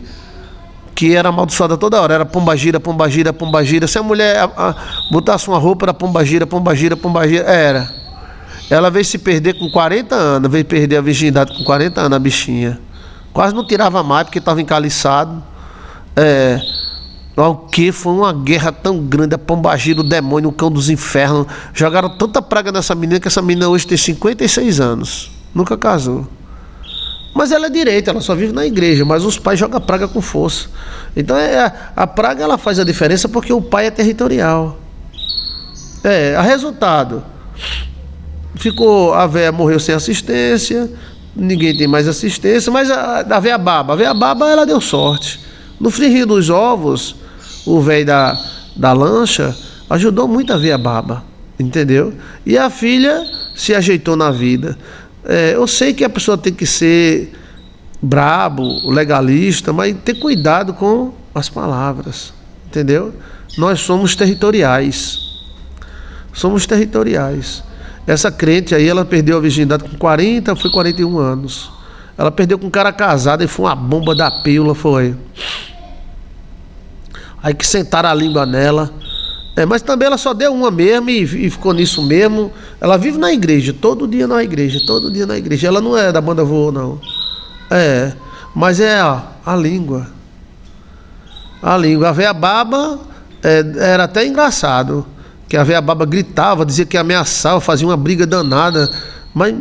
que era amaldiçoada toda hora. Era pombagira, pombagira, pombagira. Se a mulher botasse uma roupa, era pombagira, pombagira, pombagira. Era. Ela veio se perder com 40 anos, veio perder a virgindade com 40 anos, a bichinha. Quase não tirava mais, porque estava encaliçado. O que? Foi uma guerra tão grande, a pombagira, o demônio, o cão dos infernos. Jogaram tanta praga nessa menina, que essa menina hoje tem 56 anos. Nunca casou. Mas ela é direita, ela só vive na igreja, mas os pais jogam praga com força. Então a praga, ela faz a diferença porque o pai é territorial. A resultado... a véia morreu sem assistência, ninguém tem mais assistência, mas a véia baba, ela deu sorte. No frigir dos ovos, o velho da lancha ajudou muito a véia baba, entendeu? E a filha se ajeitou na vida. Eu sei que a pessoa tem que ser brabo, legalista, mas ter cuidado com as palavras, entendeu? Nós somos territoriais. Somos territoriais. Essa crente aí, ela perdeu a virgindade com 40, foi 41 anos. Ela perdeu com um cara casado e foi uma bomba da pílula, foi. Aí que sentaram a língua nela. Mas também ela só deu uma mesmo e ficou nisso mesmo. Ela vive na igreja, todo dia na igreja, todo dia na igreja. Ela não é da banda Vô, não. Mas a língua. A língua. A véia baba era até engraçado. Que a véia baba gritava, dizia que ameaçava, fazia uma briga danada. Mas,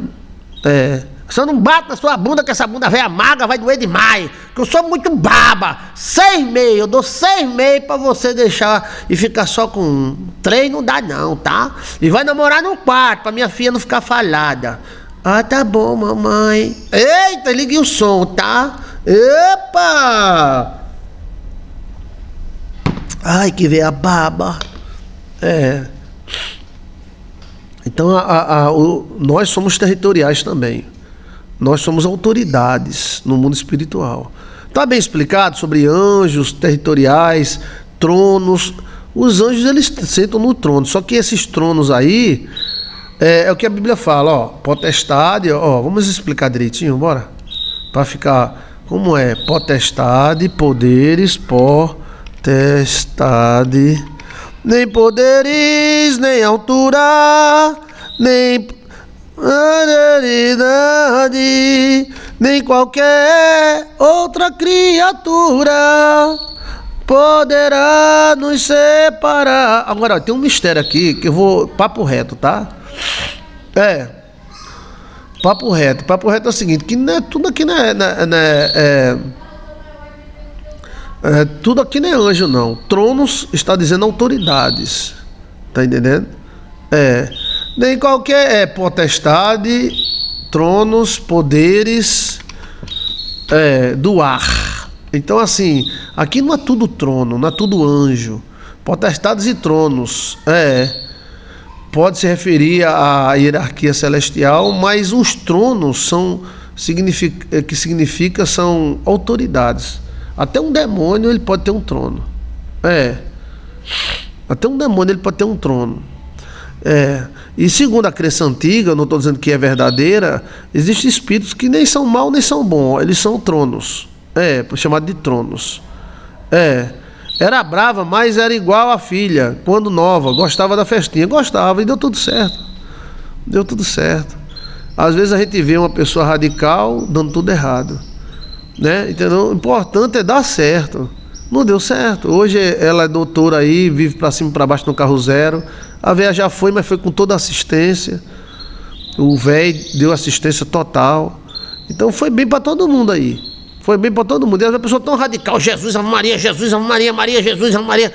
você não bate na sua bunda, que essa bunda véia magra vai doer demais. Que eu sou muito baba. 6 meses, eu dou 6 meses pra você deixar e ficar só com 3, não dá não, tá? E vai namorar no quarto, pra minha filha não ficar falhada. Ah, tá bom, mamãe. Eita, ligue o som, tá? Epa! Ai, que véia baba. Então nós somos territoriais também. Nós somos autoridades no mundo espiritual. Está bem explicado sobre anjos territoriais, tronos. Os anjos, eles sentam no trono. Só que esses tronos aí é o que a Bíblia fala, ó, potestade, ó, vamos explicar direitinho, bora? Para ficar como é, potestade, poderes, potestade. Nem poderes, nem altura, nem autoridade, nem qualquer outra criatura poderá nos separar. Agora, ó, tem um mistério aqui que eu vou... Papo reto, tá? Papo reto. Papo reto é o seguinte, que não é, tudo aqui não é tudo aqui não é anjo, não. Tronos está dizendo autoridades. Tá entendendo? Nem qualquer potestade, tronos, poderes do ar. Então, assim, aqui não é tudo trono, não é tudo anjo. Potestades e tronos. Pode se referir à hierarquia celestial, mas os tronos são são autoridades. Até um demônio, ele pode ter um trono. Até um demônio, ele pode ter um trono. E segundo a crença antiga, eu não estou dizendo que é verdadeira, existem espíritos que nem são maus nem são bons. Eles são tronos. Chamado de tronos. Era brava, mas era igual a filha, quando nova. Gostava da festinha. Gostava e deu tudo certo. Deu tudo certo. Às vezes a gente vê uma pessoa radical dando tudo errado. Entendeu? O importante é dar certo. Não deu certo. Hoje ela é doutora aí, vive pra cima e pra baixo no carro zero. A véia já foi, mas foi com toda a assistência. O velho deu assistência total. Então foi bem pra todo mundo aí. Foi bem para todo mundo. E a pessoa tão radical, Jesus, Ave Maria, Jesus, Ave Maria, Maria, Jesus, Ave Maria.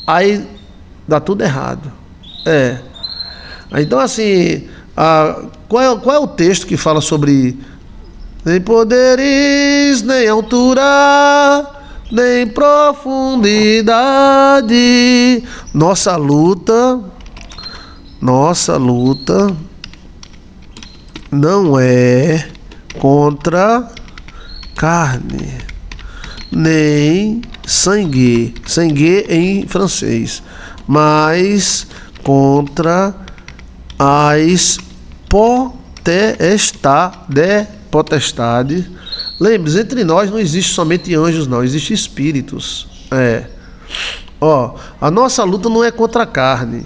Aí dá tudo errado. Então assim, qual é o texto que fala sobre nem poderes, nem altura, nem profundidade? Nossa luta não é contra carne, nem sangue em francês, mas contra as potestades. Lembre-se, entre nós não existe somente anjos, não, existe espíritos. A nossa luta não é contra a carne,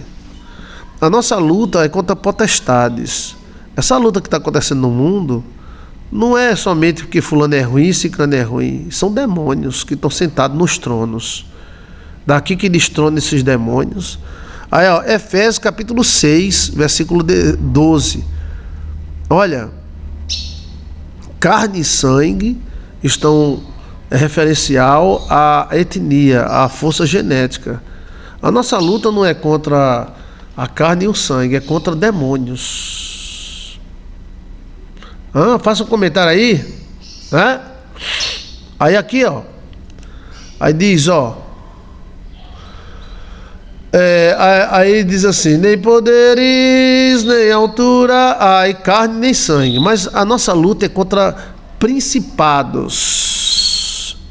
a nossa luta é contra potestades. Essa luta que está acontecendo no mundo não é somente porque fulano é ruim, ciclano é ruim. São demônios que estão sentados nos tronos. Daqui que destrona esses demônios. Aí, Efésios capítulo 6, versículo 12. Olha, carne e sangue estão referencial à etnia, à força genética. A nossa luta não é contra a carne e o sangue, é contra demônios. Faça um comentário aí. Aí aqui, aí diz, aí diz assim, nem poderes, nem altura, carne, nem sangue. Mas a nossa luta é contra principados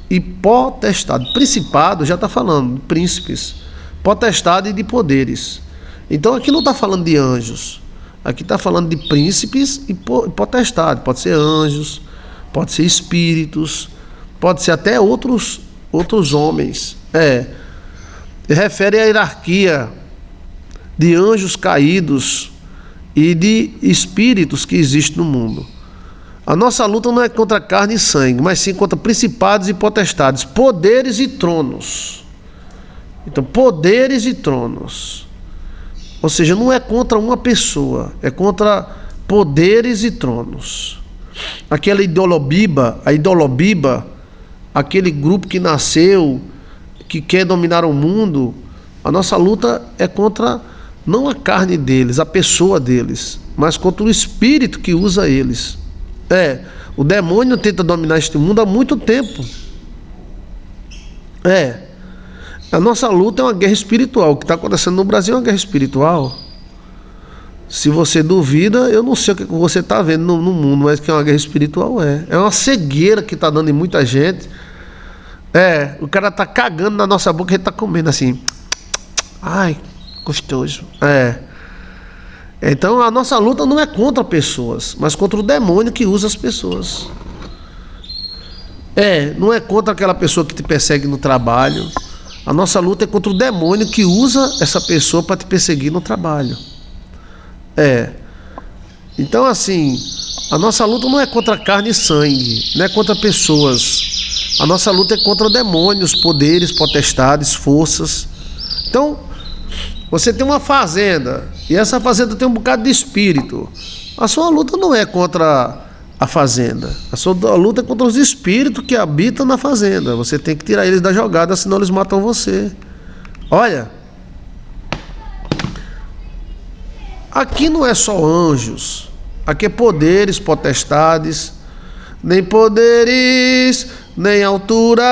e potestades. Principado já está falando, príncipes, potestade de poderes. Então aqui não está falando de anjos. Aqui está falando de príncipes e potestade. Pode ser anjos, pode ser espíritos, pode ser até outros homens. Refere à hierarquia de anjos caídos e de espíritos que existe no mundo. A nossa luta não é contra carne e sangue, mas sim contra principados e potestades, poderes e tronos. Então, poderes e tronos. Ou seja, não é contra uma pessoa, é contra poderes e tronos. Aquela a idolobiba, aquele grupo que nasceu, que quer dominar o mundo, a nossa luta é contra não a carne deles, a pessoa deles, mas contra o espírito que usa eles. O demônio tenta dominar este mundo há muito tempo. A nossa luta é uma guerra espiritual. O que está acontecendo no Brasil é uma guerra espiritual. Se você duvida, eu não sei o que você está vendo no mundo, mas que é uma guerra espiritual é uma cegueira que está dando em muita gente. O cara está cagando na nossa boca e ele está comendo assim. Ai, gostoso. Então a nossa luta não é contra pessoas, mas contra o demônio que usa as pessoas. Não é contra aquela pessoa que te persegue no trabalho. A nossa luta é contra o demônio que usa essa pessoa para te perseguir no trabalho. Então assim, a nossa luta não é contra carne e sangue, não é contra pessoas. A nossa luta é contra demônios, poderes, potestades, forças. Então, você tem uma fazenda, e essa fazenda tem um bocado de espírito. A sua luta não é contra a fazenda. A sua luta é contra os espíritos que habitam na fazenda. Você tem que tirar eles da jogada, senão eles matam você. Olha, aqui não é só anjos. Aqui é poderes, potestades, nem poderes, nem altura,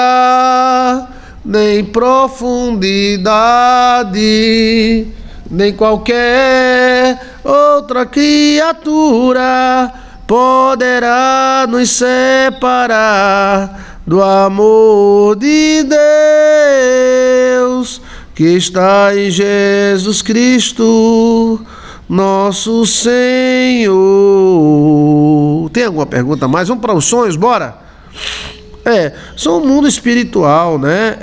nem profundidade, nem qualquer outra criatura poderá nos separar do amor de Deus que está em Jesus Cristo, nosso Senhor. Tem alguma pergunta mais? Vamos para os sonhos, bora? São um mundo espiritual, né?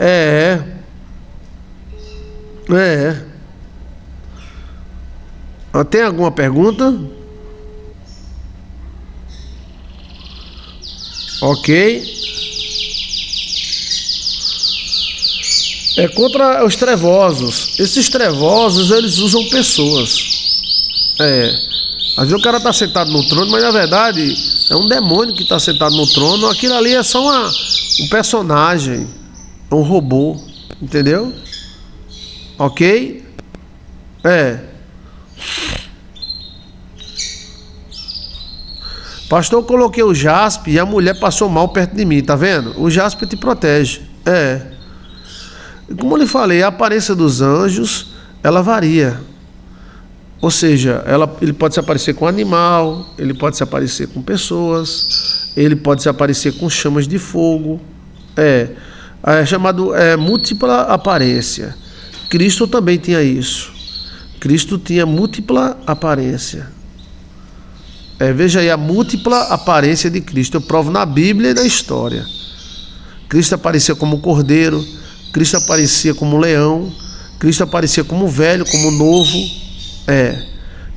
Tem alguma pergunta? Ok. É contra os trevosos. Esses trevosos, eles usam pessoas. Às vezes o cara está sentado no trono, mas na verdade é um demônio que está sentado no trono. Aquilo ali é só um personagem, um robô, entendeu? Ok? Pastor, eu coloquei o jaspe e a mulher passou mal perto de mim, tá vendo? O jaspe te protege. Como eu lhe falei, a aparência dos anjos, ela varia. Ou seja, ele pode se aparecer com animal, ele pode se aparecer com pessoas, ele pode se aparecer com chamas de fogo. É chamado múltipla aparência. Cristo também tinha isso. Cristo tinha múltipla aparência. Veja aí a múltipla aparência de Cristo. Eu provo na Bíblia e na história. Cristo aparecia como cordeiro, Cristo aparecia como leão, Cristo aparecia como velho, como novo.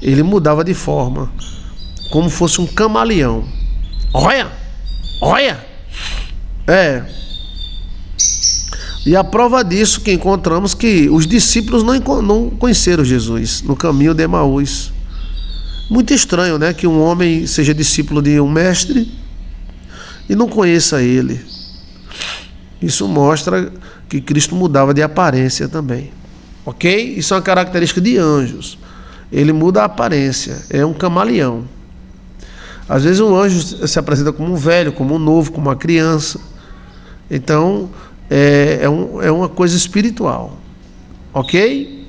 Ele mudava de forma, como fosse um camaleão. Olha! E a prova disso que encontramos que os discípulos não conheceram Jesus no caminho de Emaús. Muito estranho, né? Que um homem seja discípulo de um mestre e não conheça ele. Isso mostra que Cristo mudava de aparência também. Ok? Isso é uma característica de anjos. Ele muda a aparência, é um camaleão. Às vezes um anjo se apresenta como um velho, como um novo, como uma criança. Então, é uma coisa espiritual. Ok?